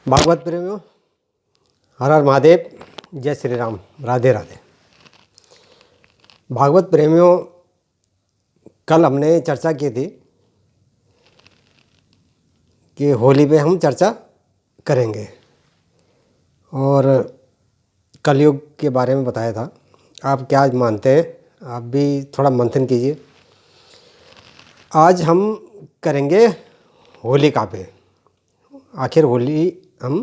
भागवत प्रेमियों, हर हर महादेव, जय श्री राम, राधे राधे। भागवत प्रेमियों, कल हमने चर्चा की थी कि होली पे हम चर्चा करेंगे और कलयुग के बारे में बताया था। आप क्या मानते हैं? आप भी थोड़ा मंथन कीजिए। आज हम करेंगे होलिका पे। आखिर होली हम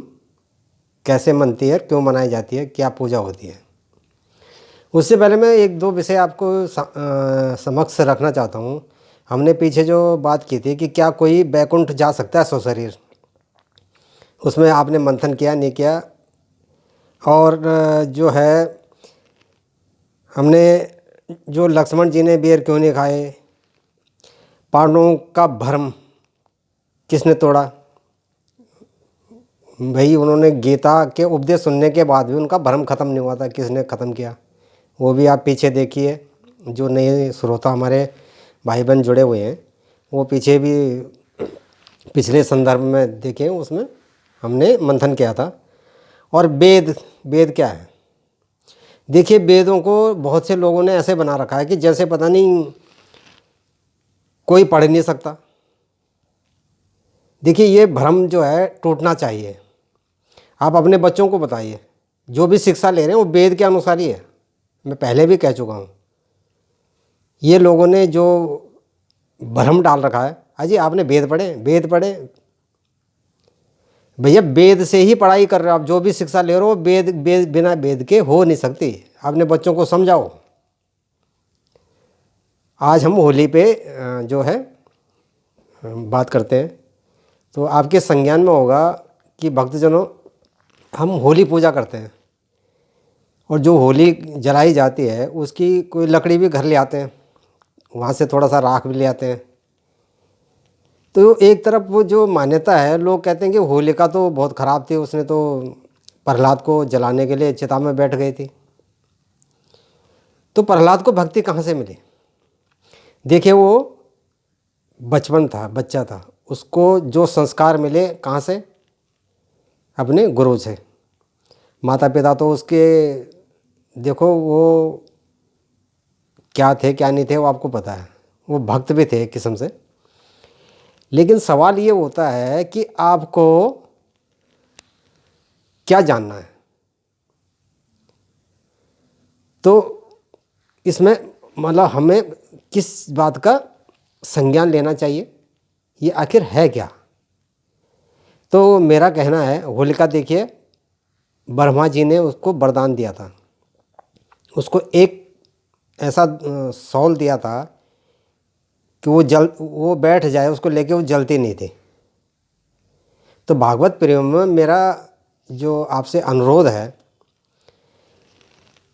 कैसे मनती है, क्यों मनाई जाती है, क्या पूजा होती है। उससे पहले मैं एक दो विषय आपको समक्ष रखना चाहता हूँ। हमने पीछे जो बात की थी कि क्या कोई बैकुंठ जा सकता है सशरीर, उसमें आपने मंथन किया नहीं किया। और जो है हमने जो लक्ष्मण जी ने बेर क्यों नहीं खाए, पांडवों का भ्रम किसने तोड़ा। भाई उन्होंने गीता के उपदेश सुनने के बाद भी उनका भ्रम ख़त्म नहीं हुआ था, किसने ख़त्म किया वो भी आप पीछे देखिए। जो नए श्रोता हमारे भाई बहन जुड़े हुए हैं वो पीछे भी पिछले संदर्भ में देखें, उसमें हमने मंथन किया था। और वेद, वेद क्या है? देखिए, वेदों को बहुत से लोगों ने ऐसे बना रखा है कि जैसे पता नहीं कोई पढ़ नहीं सकता। देखिए, ये भ्रम जो है टूटना चाहिए। आप अपने बच्चों को बताइए, जो भी शिक्षा ले रहे हैं वो वेद के अनुसार ही है। मैं पहले भी कह चुका हूँ। ये लोगों ने जो भ्रम डाल रखा है, अजी आपने वेद पढ़े, वेद पढ़े। भैया वेद से ही पढ़ाई कर रहे हो आप, जो भी शिक्षा ले रहे हो वेद वेद बिना वेद के हो नहीं सकती। अपने बच्चों को समझाओ। आज हम होली पे जो है बात करते हैं। तो आपके संज्ञान में होगा कि भक्तजनों, हम होली पूजा करते हैं और जो होली जलाई जाती है उसकी कोई लकड़ी भी घर ले आते हैं, वहाँ से थोड़ा सा राख भी ले आते हैं। तो एक तरफ वो जो मान्यता है, लोग कहते हैं कि होलिका तो बहुत ख़राब थी, उसने तो प्रहलाद को जलाने के लिए चिता में बैठ गई थी। तो प्रहलाद को भक्ति कहाँ से मिली? देखिए, वो बचपन था, बच्चा था, उसको जो संस्कार मिले कहाँ से? अपने गुरु से। माता पिता तो उसके, देखो वो क्या थे क्या नहीं थे वो आपको पता है, वो भक्त भी थे एक किस्म से। लेकिन सवाल ये होता है कि आपको क्या जानना है। तो इसमें मतलब हमें किस बात का संज्ञान लेना चाहिए, ये आखिर है क्या? तो मेरा कहना है, होलिका देखिए, ब्रह्मा जी ने उसको वरदान दिया था। उसको एक ऐसा सौल दिया था कि वो बैठ जाए, उसको लेके वो जलती नहीं थी। तो भागवत प्रेम में मेरा जो आपसे अनुरोध है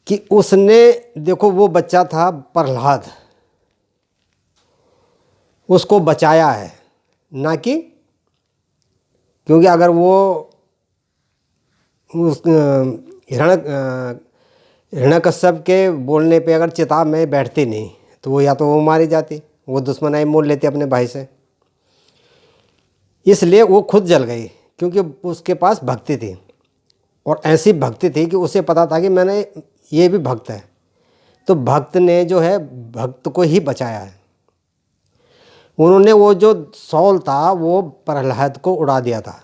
कि उसने, देखो वो बच्चा था प्रहलाद, उसको बचाया है, ना कि क्योंकि अगर वो उस हिरण्यकश्यप के बोलने पे अगर चिता में बैठती नहीं तो वो या तो वो मारी जाती, वो दुश्मनाई मोल लेती अपने भाई से। इसलिए वो खुद जल गई क्योंकि उसके पास भक्ति थी, और ऐसी भक्ति थी कि उसे पता था कि मैंने, ये भी भक्त है। तो भक्त ने जो है भक्त को ही बचाया है। उन्होंने वो जो सौल था वो प्रहलाद को उड़ा दिया था,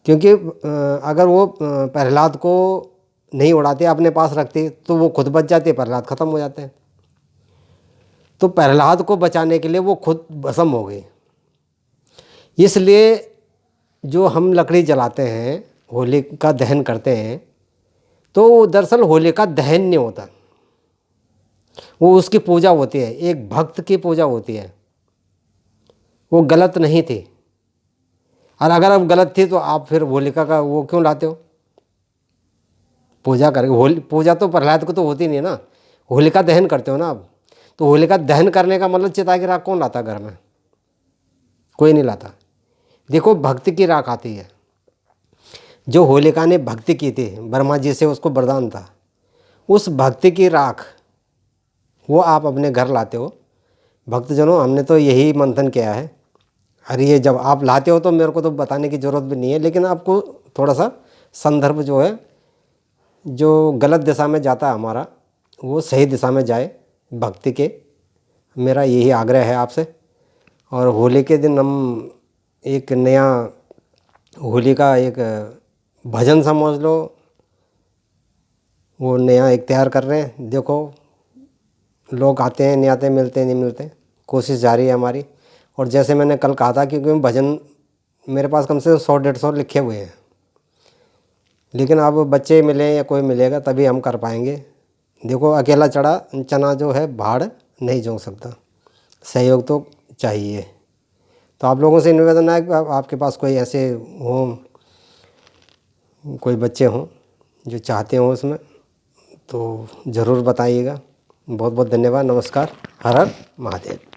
क्योंकि अगर वो प्रहलाद को नहीं उड़ाते, अपने पास रखते, तो वो खुद बच जाते, प्रहलाद ख़त्म हो जाते हैं। तो प्रहलाद को बचाने के लिए वो खुद भस्म हो गई। इसलिए जो हम लकड़ी जलाते हैं, होली का दहन करते हैं, तो दरअसल होली का दहन नहीं होता, वो उसकी पूजा होती है, एक भक्त की पूजा होती है। वो गलत नहीं थी, और अगर अब गलत थी तो आप फिर होलिका का वो क्यों लाते हो? पूजा करेंगे, होली पूजा तो प्रहलाद को तो होती नहीं है ना, होलिका दहन करते हो ना आप। तो होलिका दहन करने का मतलब चिता की राख कौन लाता घर में? कोई नहीं लाता। देखो, भक्ति की राख आती है। जो होलिका ने भक्ति की थी, ब्रह्मा जी से उसको वरदान था, उस भक्ति की राख वो आप अपने घर लाते हो। भक्तजनों, हमने तो यही मंथन किया है। अरे ये जब आप लाते हो तो मेरे को तो बताने की ज़रूरत भी नहीं है, लेकिन आपको थोड़ा सा संदर्भ जो है, जो गलत दिशा में जाता है हमारा, वो सही दिशा में जाए भक्ति के, मेरा यही आग्रह है आपसे। और होली के दिन हम एक नया होली का एक भजन समझ लो, वो नया एक तैयार कर रहे हैं। देखो लोग आते हैं नहीं आते, मिलते नहीं मिलते, कोशिश जारी है हमारी। और जैसे मैंने कल कहा था, क्योंकि भजन मेरे पास कम से कम 100-150 लिखे हुए हैं, लेकिन अब बच्चे मिले या कोई मिलेगा तभी हम कर पाएंगे। देखो अकेला चढ़ा चना जो है भाड़ नहीं जोंक सकता, सहयोग तो चाहिए। तो आप लोगों से निवेदन है कि आपके पास कोई ऐसे हों, कोई बच्चे हों जो चाहते हों उसमें, तो ज़रूर बताइएगा। बहुत बहुत धन्यवाद। नमस्कार। हर हर महादेव।